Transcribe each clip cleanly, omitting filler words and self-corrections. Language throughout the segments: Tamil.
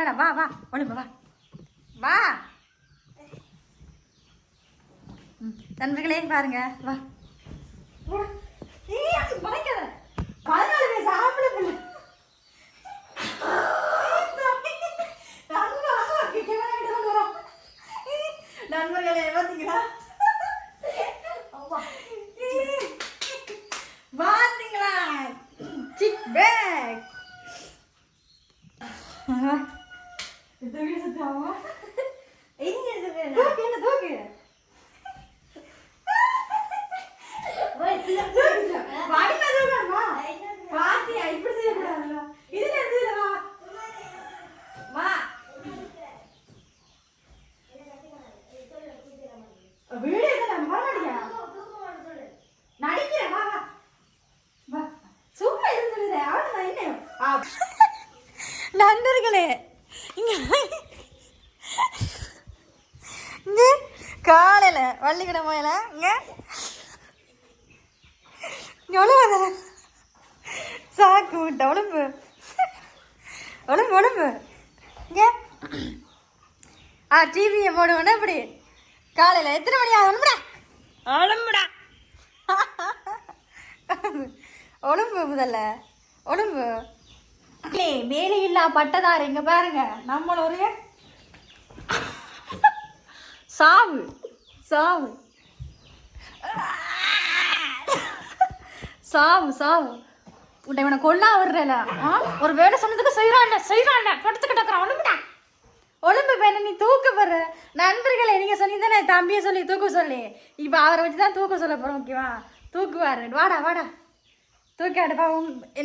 வேணாம் வா வா ஒழுங்கு வா வா. நண்பர்களே பாருங்க வா. படைக்காத 14 வயசு ஆம்பளை பிள்ளை. நண்பர்களே பார்த்தீங்களா பார்த்தீங்களா சிக் பேக் நண்பர்களே இங்க காலையில வள்ளிக்கிழமை போயில இங்க எவ்வளவு சாக்கு விட்ட உடம்பு உடம்பு உடம்பு இங்க டிவியை போடுவேன்னா இப்படி காலையில எத்தனை மணி ஆகும்டா உடம்புடா உடம்பு முதல்ல உடம்பு வேலையில்லா பட்டதாரு இங்க பாருங்க நம்மள ஒரு சாவு சாவு சாவு சாவு உன்னை இவனை கொல்லா வர்றல ஒரு வேலை சொன்னதுக்கு செய்யறான்ல படுத்துக்கிட்டு ஒழும்புடா ஒழும்பு வேணா நீ தூக்க போற. நண்பர்களே நீங்க சொல்லி தானே தம்பியை சொல்லி தூக்க சொல்லி இப்ப அவரை வச்சுதான் தூக்க சொல்ல போறோம். ஓகேவா தூக்குவாரு. வாடா வாடா தூக்காடுப்பா.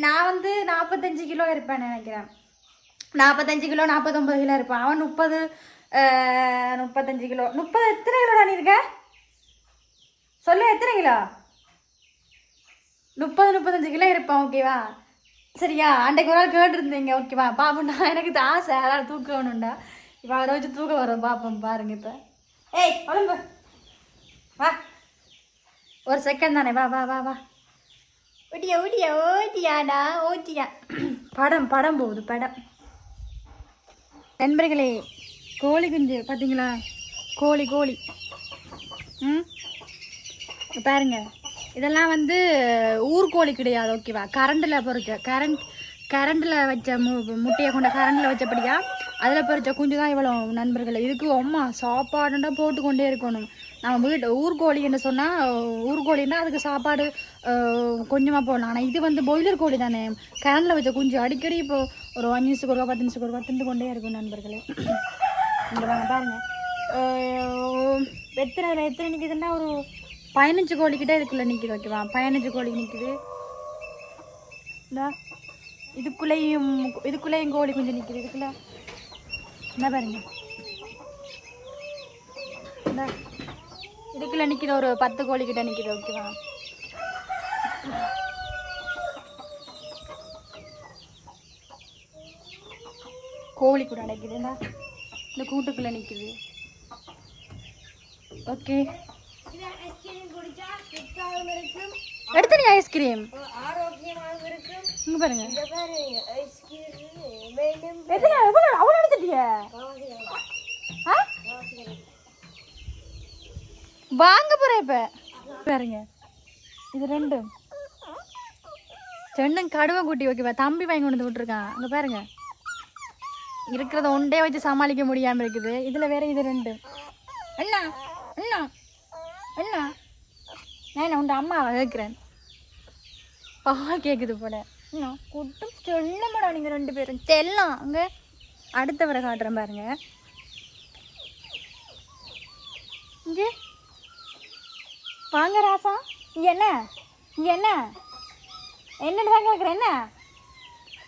நான் வந்து 45 கிலோ இருப்பேன் நினைக்கிறேன். 45 கிலோ 49 கிலோ இருப்பான். அவன் 35 கிலோ. 30 எத்தனை கிலோடா நீ இருக்க சொல்ல? எத்தனை கிலோ? 35 கிலோ இருப்பான். ஓகேவா சரியா? அன்றைக்கு ஒரு நாள் கேட்டுருந்தீங்க. ஓகேவா பாப்போம்டா எனக்கு ஆசை அதனால் தூக்க வேணும்டா. இப்போ அவரை வச்சு தூக்க வரும் பார்ப்போம் பாருங்க. இப்போ ஏய் உடம்பு வா ஒரு செகண்ட் தானே வா வா வா வா ஓட்டியா ஓட்டியா ஓட்டியாடா ஓட்டியா. படம் படம் போகுது படம். நண்பர்களே கோழி குஞ்சு பார்த்தீங்களா? கோழி கோழி பாருங்க. இதெல்லாம் வந்து ஊர்கோழி கிடையாது. ஓகேவா கரண்டில் பொறிச்ச கரண்டில் வச்ச முட்டையை கொண்ட கரண்டில் வச்சபடியா அதில் பொறிச்ச குஞ்சு தான் இவ்வளோ நண்பர்களே. இதுக்கு அம்மா சாப்பாடுண்டா போட்டு கொண்டே இருக்கணும். நம்ம வீட்டு ஊர்கோழி என்ன சொன்னால் ஊர்கோழின்னா அதுக்கு சாப்பாடு கொஞ்சமாக போடலாம். ஆனால் இது வந்து பாய்லர் கோழி தானே கரண்டில் வச்ச குஞ்சு அடிக்கடி இப்போ ஒரு 5 நிமிஷத்துக்கு ஒரு 10 நிமிஷத்துக்கு ஒரு திண்டு கொண்டே இருக்கும் நண்பர்களே. இங்கே வாங்க பாருங்கள் எத்தனை நிற்கிதுன்னா ஒரு 15 கோழிக்கிட்ட இதுக்குள்ளே நிற்கிது. ஓகேவா 15 கோழி நிற்கிது. இந்த இதுக்குள்ளேயும் கோழி கொஞ்சம் நிற்கிது. இதுக்குள்ள என்ன பாருங்க இந்த இதுக்குள்ளே நிற்கிது ஒரு 10 கோழிக்கிட்ட நிற்கிது. ஓகேவா கோழி கூட அடைக்குது. இந்த கூட்டுக்குள்ளே நிற்கிது. ஓகே எடுத்து ஐஸ்கிரீம் இங்க பாருங்க. அவ்வளோ எடுத்துட்டிய வாங்க போறேன் இப்ப பாருங்க. இது ரெண்டும் கடுவை குட்டி. ஓகேவா தம்பி வாங்கி கொண்டு வந்து விட்டுருக்கான். அங்க பாருங்க இருக்கிறத ஒன்றே வச்சு சமாளிக்க முடியாம இருக்குது. இதுல வேற இது ரெண்டு. அண்ணா அண்ணா அண்ணா நான் உண்ட அம்மாவை கேட்குறேன். பால் கேட்குது போல. இன்னும் கூட்டம் சொல்ல மாட்டோம் நீங்கள் 2 பேரும் செல்லாம். அங்கே அடுத்தவரை காட்டுறேன் பாருங்க. இங்கே வாங்க ராசா. என்ன என்னன்னு தான் கேட்குறேன். என்ன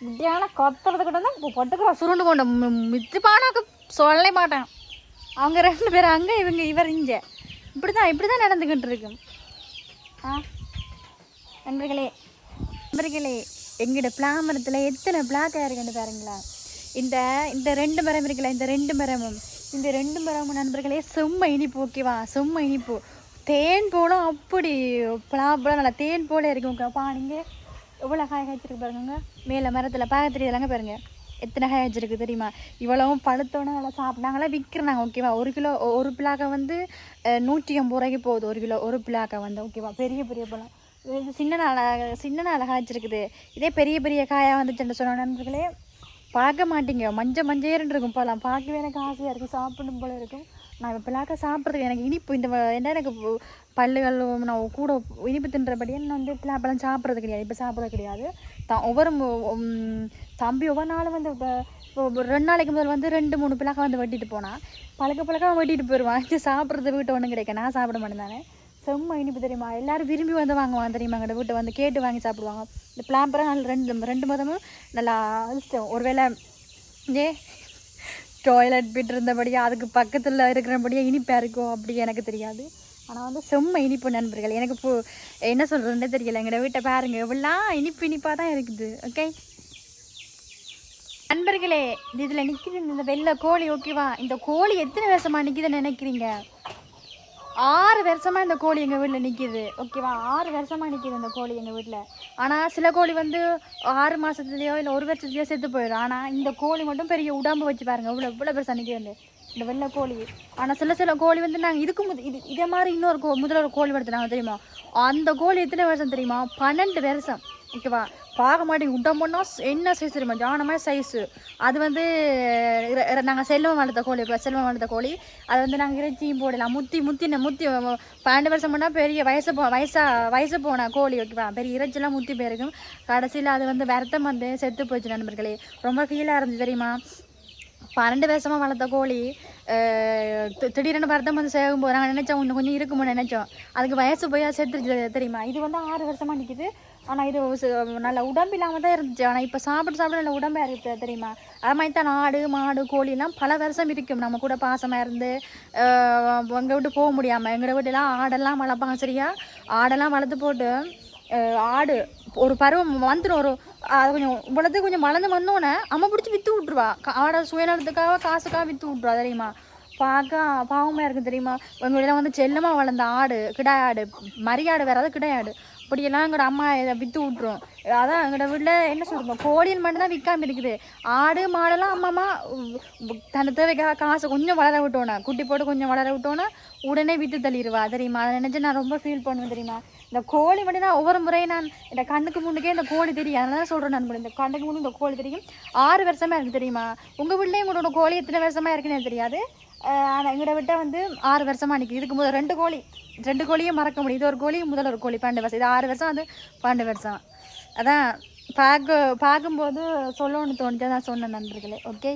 இப்படியான கொத்துறது கிட்ட தான் பொட்டுக்கிற சுருண்டு கொண்ட மித்துப்பானாக்கு சொல்ல மாட்டேன். அவங்க 2 பேரும் அங்கே இவர் இங்கே இப்படி தான் நடந்துக்கிட்டு இருக்கு. நண்பர்களே எங்கள்கிட்ட பிளாமரத்தில் எத்தனை பிளாக்காக இருக்குன்னு பாருங்களா. இந்த 2 மரம் இருக்குல்ல இந்த 2 மரமும் நண்பர்களே செம்ம இனிப்பு. ஓகேவா செம்ம இனிப்பு தேன் போலும் அப்படி பலாப்பழம் நல்லா தேன் போல இருக்குங்க. நீங்கள் எவ்வளோ காய் காய்ச்சிருக்கு பாருங்க. மேலே மரத்தில் பார்க்க தெரியுதுலாங்க பாருங்க. எத்தனை காய் வச்சிருக்கு தெரியுமா? இவ்வளவும் பழுத்தோன்னே நல்லா சாப்பிட்டாங்களாம் விற்கிறாங்க. ஓகேவா? 1 கிலோ ஒரு பிளாக்கை வந்து 180 ரூபாய்க்கு போகுது. 1 கிலோ ஒரு பிளாக்கை வந்து. ஓகேவா? பெரிய பெரிய பழம். இது சின்ன நாளை காய்ச்சிருக்குது. இதே பெரிய பெரிய காயாக வந்துச்சுன்னு சொன்ன நண்பர்களே பார்க்க மாட்டீங்க. மஞ்சேன்னு இருக்கும் பழம். பார்க்கவே எனக்கு ஆசையாக இருக்கும், சாப்பிடணும் போல இருக்கும். நான் இப்போ பிளாக்க சாப்பிட்றதுக்கு எனக்கு இனிப்பு இந்த என்ன எனக்கு பல்லுகள் நான் கூட இனிப்பு தின்றபடியே நான் வந்து பிளாப்பெல்லாம் சாப்பிட்றது கிடையாது. இப்போ சாப்பிட்றது கிடையாது. ஒவ்வொரு தம்பி ஒவ்வொரு நாளும் வந்து இப்போ 2 நாளைக்கு முதல் வந்து 2-3 பிளாக்க வந்து வெட்டிட்டு போனால் பழக்க வெட்டிட்டு போயிடுவான். இது சாப்பிட்றது வீட்டை ஒன்றும் கிடைக்க. நான் சாப்பிட மாட்டேன் தானே. செம்ம இனிப்பு தெரியுமா? எல்லோரும் விரும்பி வந்து வாங்குவாங்க தெரியுமா? எங்கள் வீட்டை வந்து கேட்டு வாங்கி சாப்பிடுவாங்க. இந்த பிளாம்பெல்லாம் நல்லா ரெண்டு மதமும் நல்லா இஷ்டம். ஒருவேளை டாய்லெட் போய்ட்டு இருந்தபடியாக அதுக்கு பக்கத்தில் இருக்கிறபடியாக இனிப்பாக இருக்கும் அப்படி எனக்கு தெரியாது. ஆனால் வந்து செம்ம இனிப்பு நண்பர்கள். எனக்கு இப்போ என்ன சொல்கிறதுன்னே தெரியல. எங்களோட வீட்டை பாருங்கள் எவ்வளோலாம் இனிப்பாக தான் இருக்குது. ஓகே நண்பர்களே, இதில் நிற்கிது இந்த வெள்ளை கோழி. ஓகேவா? இந்த கோழி எத்தனை வருஷமாக நிற்கிதுன்னு நினைக்கிறீங்க? 6 வருஷமாக இந்த கோழி எங்கள் வீட்டில் நிற்கிது. ஓகேவா? 6 வருஷமாக நிற்கிது இந்த கோழி எங்கள் வீட்டில். ஆனால் சில கோழி வந்து 6 மாதத்துலேயோ இல்லை 1 வருஷத்துலையோ செத்து போயிடும். ஆனால் இந்த கோழி மட்டும் பெரிய உடம்பு வச்சு பாருங்கள் இவ்வளோ பெருசாக நிற்கிது இந்த வெள்ளை கோழி. ஆனால் சில கோழி வந்து நாங்கள் இதுக்கு இதே மாதிரி இன்னொரு முதல்ல ஒரு கோழி வளர்த்துனாங்க தெரியுமா? அந்த கோழி எத்தனை வருஷம் தெரியுமா? 12 வருஷம். ஓகேவா? பார்க்க மாட்டேங்க உடம்புன்னா என்ன சைஸ் தெரியுமா? ஜானமாக சைஸு. அது வந்து நாங்கள் செல்வம் வளர்த்த கோழி. அது வந்து நாங்கள் இறைச்சியும் போடலாம். முத்தி 12 வருஷம் பண்ணால் பெரிய வயசு போன கோழி. ஓகேவா? பெரிய இறைச்சிலாம் முத்தி போயிருக்கும். கடைசியில் அது வந்து வருத்தம் வந்து செத்து போச்சு நண்பர்களே. ரொம்ப ஃபீலாக இருந்துச்சு தெரியுமா? 12 வருஷமாக வளர்த்த கோழி திடீர்னு வருத்தம் வந்து சேகும்போது நாங்கள் நினச்சோம் இன்னும் கொஞ்சம் இருக்குமோ நினச்சோம். அதுக்கு வயசு போய் செத்துருச்சு தெரியுமா? இது வந்து 6 வருஷமாக நிற்கிது. ஆனால் இது நல்ல உடம்பு இல்லாமல் தான் இருந்துச்சு. ஆனால் இப்போ சாப்பிட நல்ல உடம்பாக இருக்குது தெரியுமா? அது மாதிரி தான் ஆடு மாடு கோழிலாம் பல வருஷம் இருக்கும். நம்ம கூட பாசமாக இருந்து எங்கள் விட்டு போக முடியாமல் எங்கள் வீட்டெல்லாம் ஆடெல்லாம் வளர்ப்பாங்க. சரியா? ஆடெல்லாம் வளர்த்து போட்டு ஆடு ஒரு பருவம் வந்துடும். அது கொஞ்சம் வளர்ந்து வந்தோடனே அம்மா பிடிச்சி விற்று விட்ருவா. ஆடை சுயநலத்துக்காக காசுக்காக விற்று விட்ருவா தெரியுமா? பார்க்க பாவமாக இருக்கும் தெரியுமா? எங்கள் வீட்டில் வந்து செல்லமாக வளர்ந்த ஆடு, கிடாயாடு, மரியாடு வேறு அதாவது கிடாயாடு அப்படியெல்லாம் எங்களோட அம்மா இதை விற்று விட்ருவோம். அதான் எங்களோட வீட்டில் என்ன சொல்கிறோம், கோழின்னு மட்டும் தான் விற்காமல் இருக்குது. ஆடு மாடெல்லாம் அம்மா தன்னை தேவைக்காக காசு கொஞ்சம் வளர விட்டோன்னே குட்டி போட்டு கொஞ்சம் வளர விட்டோன்னே உடனே விற்று தள்ளிடுவா தெரியுமா? அதை நினச்சி நான் ரொம்ப ஃபீல் பண்ணுவேன் தெரியுமா? இந்த கோழி மட்டும் தான் ஒவ்வொரு முறையும் நான் இந்த கண்ணுக்கு முன்னுக்கே இந்த கோழி தெரியும். அதனால தான் சொல்கிறேன் நான். இந்த கண்ணுக்கு முன்னு இந்த கோழி தெரியும். 6 வருஷமாக இருக்குது தெரியுமா? உங்கள் வீட்லேயும் உங்களோட கோழி எத்தனை வருஷமாக இருக்குன்னு எனக்கு தெரியாது. ஆனால் எங்களோட விட்ட வந்து 6 வருஷமாக நிற்கிது. இதுக்கு முதல் 2 கோழியும் மறக்க முடியும். இது ஒரு கோழி, முதல் ஒரு கோழி 12 வருஷம். இது 6 வருஷம், அது 12 வருஷம். அதான் பார்க்கும்போது சொல்லணும்னு தோணுச்சு, தான் சொன்னேன் நண்பர்களே. ஓகே.